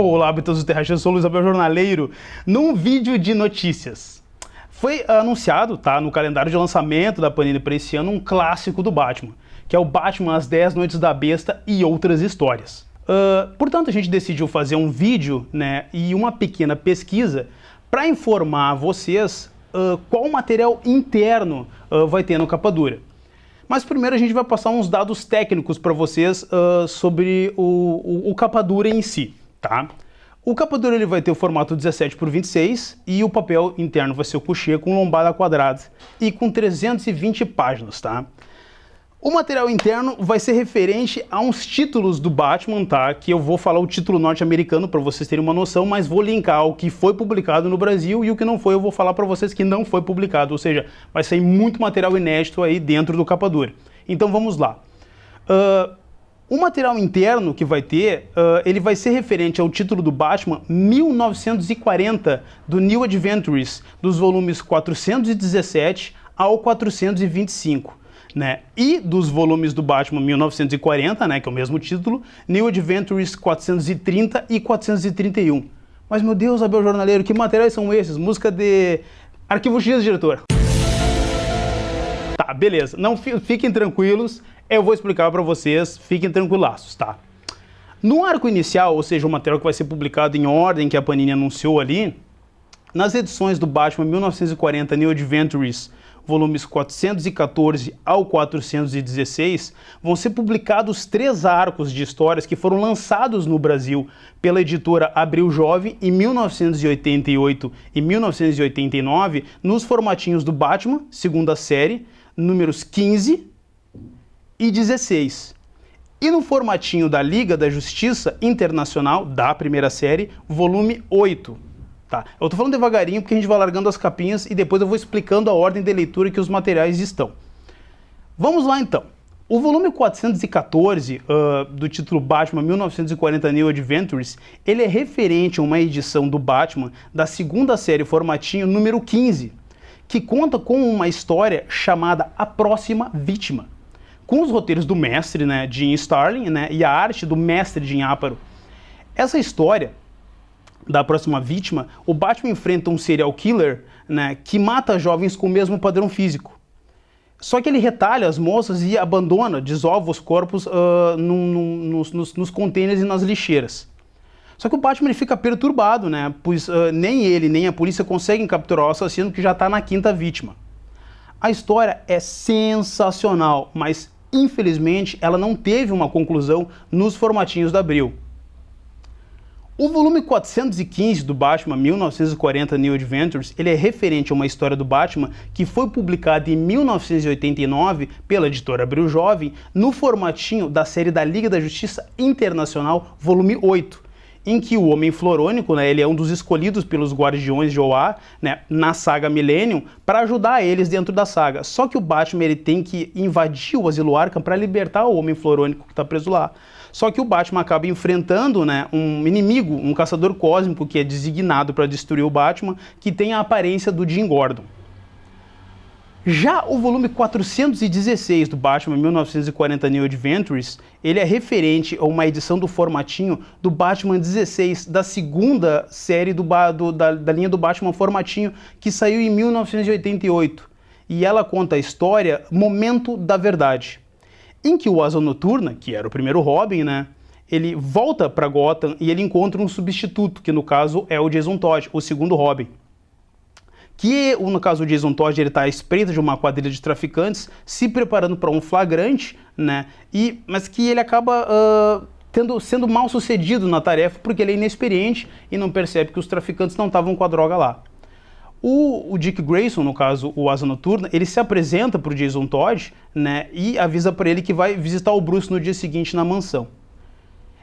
Olá, habitantes do Terra, eu sou o Luiz Abel Jornaleiro, num vídeo de notícias. Foi anunciado, tá, no calendário de lançamento da Panini para esse ano, um clássico do Batman, que é o Batman As 10 Noites da Besta e Outras Histórias. Portanto, a gente decidiu fazer um vídeo, né, e uma pequena pesquisa para informar vocês qual material interno vai ter no capa dura. Mas primeiro a gente vai passar uns dados técnicos para vocês sobre o capa dura em si, tá? O capa dura ele vai ter o formato 17 por 26 e o papel interno vai ser o couché com lombada quadrada e com 320 páginas, tá? O material interno vai ser referente a uns títulos do Batman, tá? Que eu vou falar o título norte-americano para vocês terem uma noção, mas vou linkar o que foi publicado no Brasil e o que não foi eu vou falar para vocês que não foi publicado, ou seja, vai sair muito material inédito aí dentro do capa dura. Então vamos lá. O material interno que vai ter, ele vai ser referente ao título do Batman 1940 do New Adventures, dos volumes 417 ao 425. Né? E dos volumes do Batman 1940, né, que é o mesmo título, New Adventures 430 e 431. Mas, meu Deus, Abel Jornaleiro, que materiais são esses? Música de Arquivo X, diretor. Tá, beleza. Não, fiquem tranquilos, eu vou explicar para vocês, fiquem tranquilaços, tá? No arco inicial, ou seja, o material que vai ser publicado em ordem que a Panini anunciou ali, nas edições do Batman 1940 New Adventures, volumes 414 ao 416, vão ser publicados 3 arcos de histórias que foram lançados no Brasil pela editora Abril Jovem em 1988 e 1989, nos formatinhos do Batman, segunda série, números 15 e 16. E no formatinho da Liga da Justiça Internacional, da primeira série, volume 8. Tá. Eu tô falando devagarinho porque a gente vai largando as capinhas e depois eu vou explicando a ordem de leitura que os materiais estão. Vamos lá então. O volume 414 do título Batman 1940 New Adventures, ele é referente a uma edição do Batman da segunda série formatinho número 15, que conta com uma história chamada A Próxima Vítima, com os roteiros do mestre, né, Jim Starlin, né, e a arte do mestre Jim Aparo. Essa história da próxima vítima, o Batman enfrenta um serial killer, né, que mata jovens com o mesmo padrão físico. Só que ele retalha as moças e abandona, desova os corpos nos containers e nas lixeiras. Só que o Batman ele fica perturbado, né, pois nem ele nem a polícia conseguem capturar o assassino que já está na 5ª vítima. A história é sensacional, mas infelizmente ela não teve uma conclusão nos formatinhos da Abril. O volume 415 do Batman 1940 New Adventures, ele é referente a uma história do Batman que foi publicada em 1989 pela editora Abril Jovem no formatinho da série da Liga da Justiça Internacional, volume 8, em que o Homem Florônico, né, ele é um dos escolhidos pelos Guardiões de Oa, né, na saga Millennium, para ajudar eles dentro da saga. Só que o Batman ele tem que invadir o Asilo Arkham para libertar o Homem Florônico que está preso lá. Só que o Batman acaba enfrentando, né, um inimigo, um caçador cósmico que é designado para destruir o Batman, que tem a aparência do Jim Gordon. Já o volume 416 do Batman 1940 New Adventures, ele é referente a uma edição do formatinho do Batman 16, da segunda série da linha do Batman formatinho, que saiu em 1988. E ela conta a história Momento da Verdade, em que o Asa Noturna, que era o primeiro Robin, né, ele volta para Gotham e ele encontra um substituto, que no caso é o Jason Todd, o segundo Robin. Que, no caso do Jason Todd, ele está à espreita de uma quadrilha de traficantes, se preparando para um flagrante, né, mas que ele acaba sendo mal sucedido na tarefa porque ele é inexperiente e não percebe que os traficantes não estavam com a droga lá. O Dick Grayson, no caso, o Asa Noturna, ele se apresenta para o Jason Todd, né, e avisa para ele que vai visitar o Bruce no dia seguinte na mansão.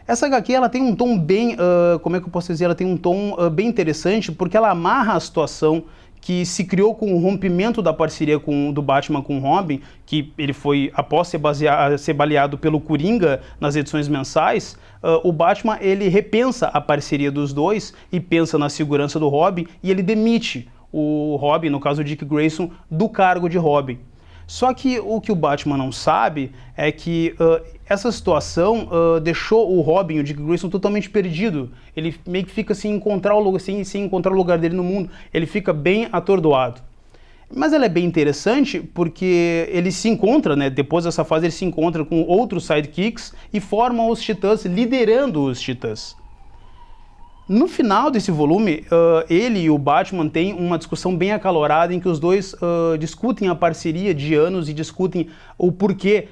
Essa HQ, ela tem um tom bem, como é que eu posso dizer, ela tem um tom bem interessante, porque ela amarra a situação que se criou com o rompimento da parceria do Batman com o Robin, que ele foi, após ser baleado pelo Coringa nas edições mensais, o Batman ele repensa a parceria dos dois e pensa na segurança do Robin, e ele demite o Robin, no caso o Dick Grayson, do cargo de Robin. Só que o Batman não sabe é que essa situação deixou o Robin, o Dick Grayson, totalmente perdido. Ele meio que fica sem encontrar o lugar dele no mundo. Ele fica bem atordoado. Mas ela é bem interessante porque ele se encontra, né, depois dessa fase ele se encontra com outros sidekicks e formam os Titãs, liderando os Titãs. No final desse volume, ele e o Batman têm uma discussão bem acalorada em que os dois discutem a parceria de anos e discutem o porquê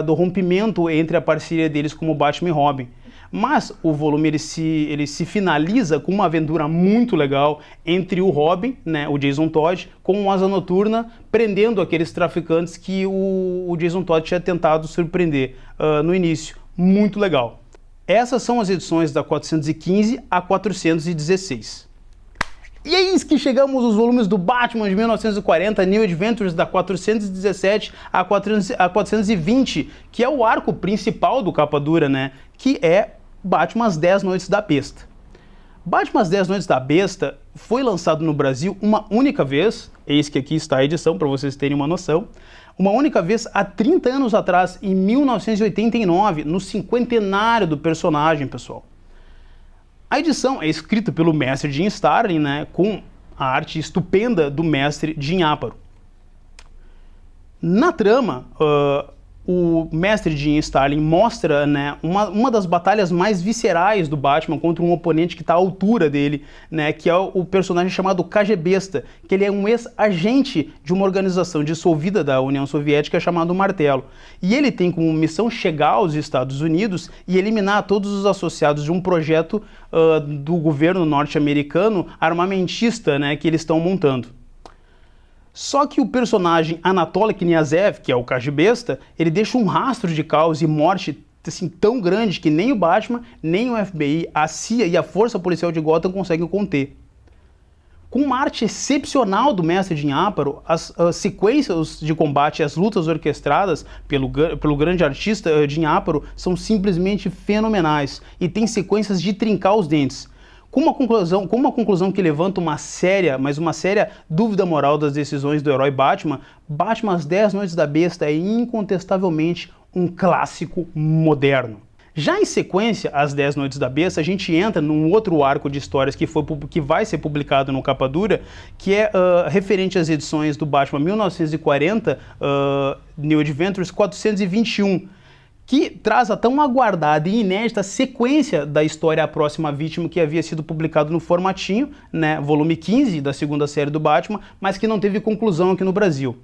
do rompimento entre a parceria deles como Batman e Robin. Mas o volume ele se finaliza com uma aventura muito legal entre o Robin, né, o Jason Todd, com o Asa Noturna, prendendo aqueles traficantes que o Jason Todd tinha tentado surpreender no início. Muito legal. Essas são as edições da 415 a 416. E é isso que chegamos aos volumes do Batman de 1940, New Adventures da 417 a 420, que é o arco principal do capa dura, né? Que é Batman As 10 Noites da Besta. Batman As 10 Noites da Besta foi lançado no Brasil uma única vez, eis que aqui está a edição para vocês terem uma noção, uma única vez há 30 anos atrás, em 1989, no cinquentenário do personagem, pessoal. A edição é escrita pelo mestre Jim Starlin, né, com a arte estupenda do mestre Jim Aparo. Na trama, o mestre Jim Starlin mostra, né, uma das batalhas mais viscerais do Batman contra um oponente que está à altura dele, né, que é o personagem chamado KGBesta, que ele é um ex-agente de uma organização dissolvida da União Soviética chamado Martelo. E ele tem como missão chegar aos Estados Unidos e eliminar todos os associados de um projeto do governo norte-americano armamentista, né, que eles estão montando. Só que o personagem Anatoly Kniazev, que é o KGBesta, ele deixa um rastro de caos e morte assim, tão grande que nem o Batman, nem o FBI, a CIA e a Força Policial de Gotham conseguem conter. Com uma arte excepcional do mestre Jim Aparo, as sequências de combate e as lutas orquestradas pelo grande artista Jim Aparo são simplesmente fenomenais e tem sequências de trincar os dentes. Com uma conclusão que levanta uma séria dúvida moral das decisões do herói Batman, Batman As 10 Noites da Besta é incontestavelmente um clássico moderno. Já em sequência, As 10 Noites da Besta, a gente entra num outro arco de histórias que vai ser publicado no capa dura, que é referente às edições do Batman 1940, New Adventures 421, que traz a tão aguardada e inédita sequência da história A Próxima Vítima, que havia sido publicado no formatinho, né, volume 15 da segunda série do Batman, mas que não teve conclusão aqui no Brasil.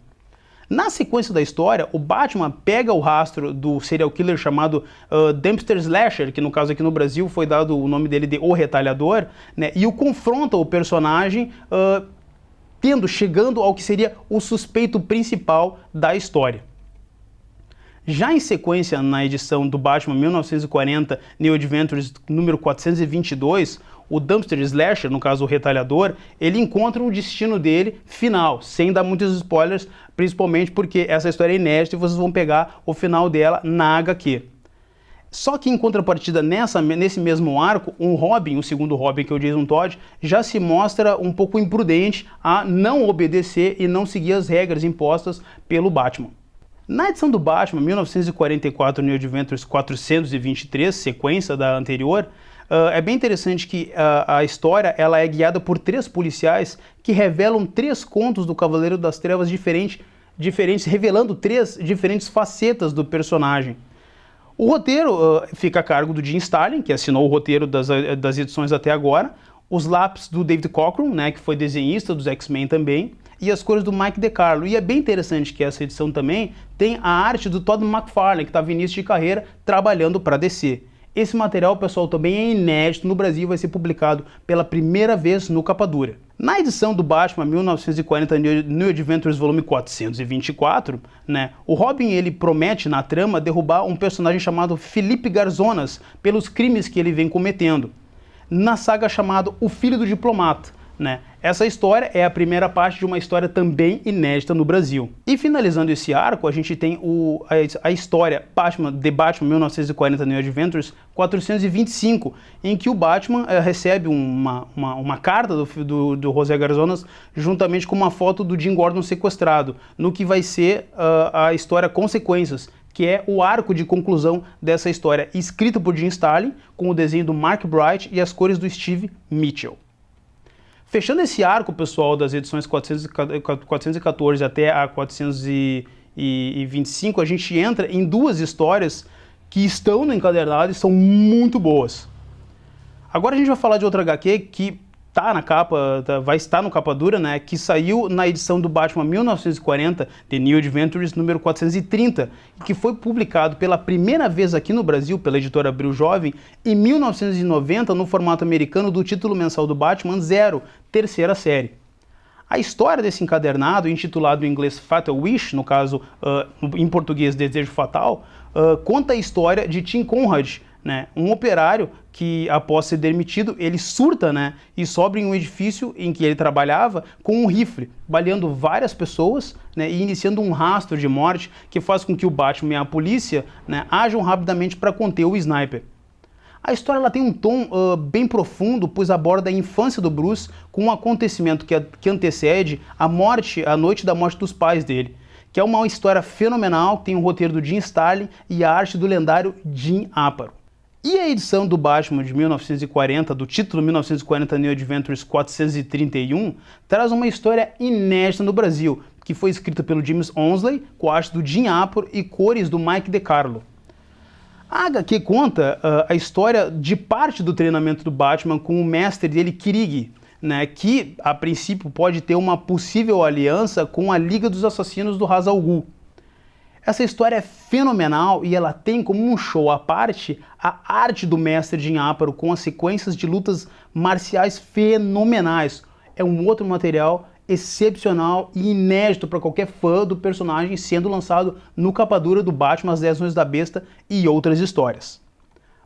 Na sequência da história, o Batman pega o rastro do serial killer chamado Dempster Slasher, que no caso aqui no Brasil foi dado o nome dele de O Retalhador, né, e o confronta o personagem, chegando ao que seria o suspeito principal da história. Já em sequência, na edição do Batman 1940, New Adventures número 422, o Dumpster Slasher, no caso o Retalhador, ele encontra o destino dele final, sem dar muitos spoilers, principalmente porque essa história é inédita e vocês vão pegar o final dela na HQ. Só que em contrapartida, nesse mesmo arco, o segundo Robin, que é o Jason Todd, já se mostra um pouco imprudente a não obedecer e não seguir as regras impostas pelo Batman. Na edição do Batman, 1944, New Adventures 423, sequência da anterior, é bem interessante que a história ela é guiada por 3 policiais que revelam 3 contos do Cavaleiro das Trevas diferentes, revelando 3 diferentes facetas do personagem. O roteiro fica a cargo do Jim Starlin, que assinou o roteiro das edições até agora, os lápis do David Cockrum, né, que foi desenhista dos X-Men também, e as cores do Mike DeCarlo. E é bem interessante que essa edição também tem a arte do Todd McFarlane, que estava em início de carreira trabalhando para DC. Esse material, pessoal, também é inédito no Brasil e vai ser publicado pela primeira vez no capa dura. Na edição do Batman 1940 New Adventures volume 424, né, o Robin ele promete na trama derrubar um personagem chamado Felipe Garzonas pelos crimes que ele vem cometendo. Na saga chamada O Filho do Diplomata, né? Essa história é a primeira parte de uma história também inédita no Brasil. E finalizando esse arco, a gente tem a história The Batman 1940 New Adventures 425, em que o Batman recebe uma carta do José Garzonas juntamente com uma foto do Jim Gordon sequestrado, no que vai ser a história Consequências, que é o arco de conclusão dessa história, escrita por Jim Starlin, com o desenho do Mark Bright e as cores do Steve Mitchell. Fechando esse arco, pessoal, das edições 414 até a 425, a gente entra em duas histórias que estão no encadernado e são muito boas. Agora a gente vai falar de outra HQ que tá na capa, vai estar no capa dura, né, que saiu na edição do Batman 1940, The New Adventures, número 430, que foi publicado pela primeira vez aqui no Brasil pela editora Abril Jovem em 1990 no formato americano do título mensal do Batman Zero, terceira série. A história desse encadernado, intitulado em inglês Fatal Wish, no caso em português Desejo Fatal, conta a história de Tim Conrad, né, um operário que, após ser demitido, ele surta, né, e sobe em um edifício em que ele trabalhava com um rifle, baleando várias pessoas, né, e iniciando um rastro de morte que faz com que o Batman e a polícia, né, ajam rapidamente para conter o sniper. A história ela tem um tom bem profundo, pois aborda a infância do Bruce com um acontecimento que antecede a noite da morte dos pais dele, que é uma história fenomenal, tem o roteiro do Jim Starlin e a arte do lendário Jim Aparo. E a edição do Batman de 1940, do título 1940 New Adventures 431, traz uma história inédita no Brasil, que foi escrita pelo James Onsleigh, com a arte do Jim Aparo e cores do Mike DeCarlo. A HQ conta a história de parte do treinamento do Batman com o mestre dele, Kirigi, né, que a princípio pode ter uma possível aliança com a Liga dos Assassinos do Ra's al Ghul. Essa história é fenomenal e ela tem como um show à parte a arte do mestre Jim Aparo com as sequências de lutas marciais fenomenais. É um outro material excepcional e inédito para qualquer fã do personagem, sendo lançado no capa dura do Batman, As 10 Anões da Besta e outras histórias.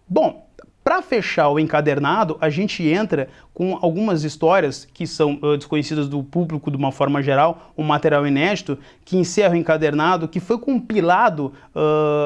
Bom, para fechar o encadernado, a gente entra com algumas histórias que são desconhecidas do público de uma forma geral, um material inédito, que encerra o encadernado, que foi compilado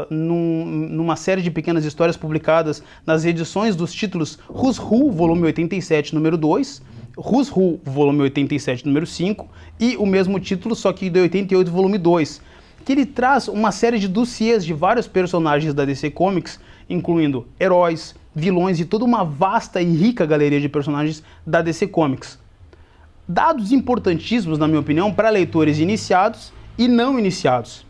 numa série de pequenas histórias publicadas nas edições dos títulos Who's Who, volume 87, número 2, Who's Who, volume 87, número 5, e o mesmo título, só que de 88, volume 2, que ele traz uma série de dossiês de vários personagens da DC Comics, incluindo heróis, vilões e toda uma vasta e rica galeria de personagens da DC Comics. Dados importantíssimos, na minha opinião, para leitores iniciados e não iniciados.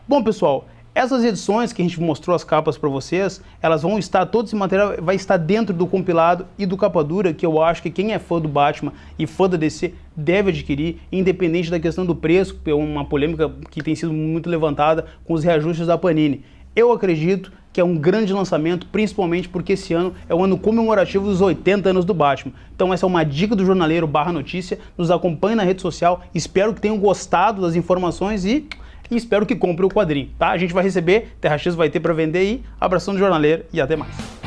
Bom, pessoal, essas edições que a gente mostrou as capas para vocês, elas vão estar, todo esse material vai estar dentro do compilado e do capa dura, que eu acho que quem é fã do Batman e fã da DC deve adquirir, independente da questão do preço, que é uma polêmica que tem sido muito levantada com os reajustes da Panini. Eu acredito que é um grande lançamento, principalmente porque esse ano é o ano comemorativo dos 80 anos do Batman. Então essa é uma dica do jornaleiro /notícia, nos acompanhe na rede social, espero que tenham gostado das informações e espero que compre o quadrinho, tá? A gente vai receber, Terra X vai ter para vender aí, abração do jornaleiro e até mais.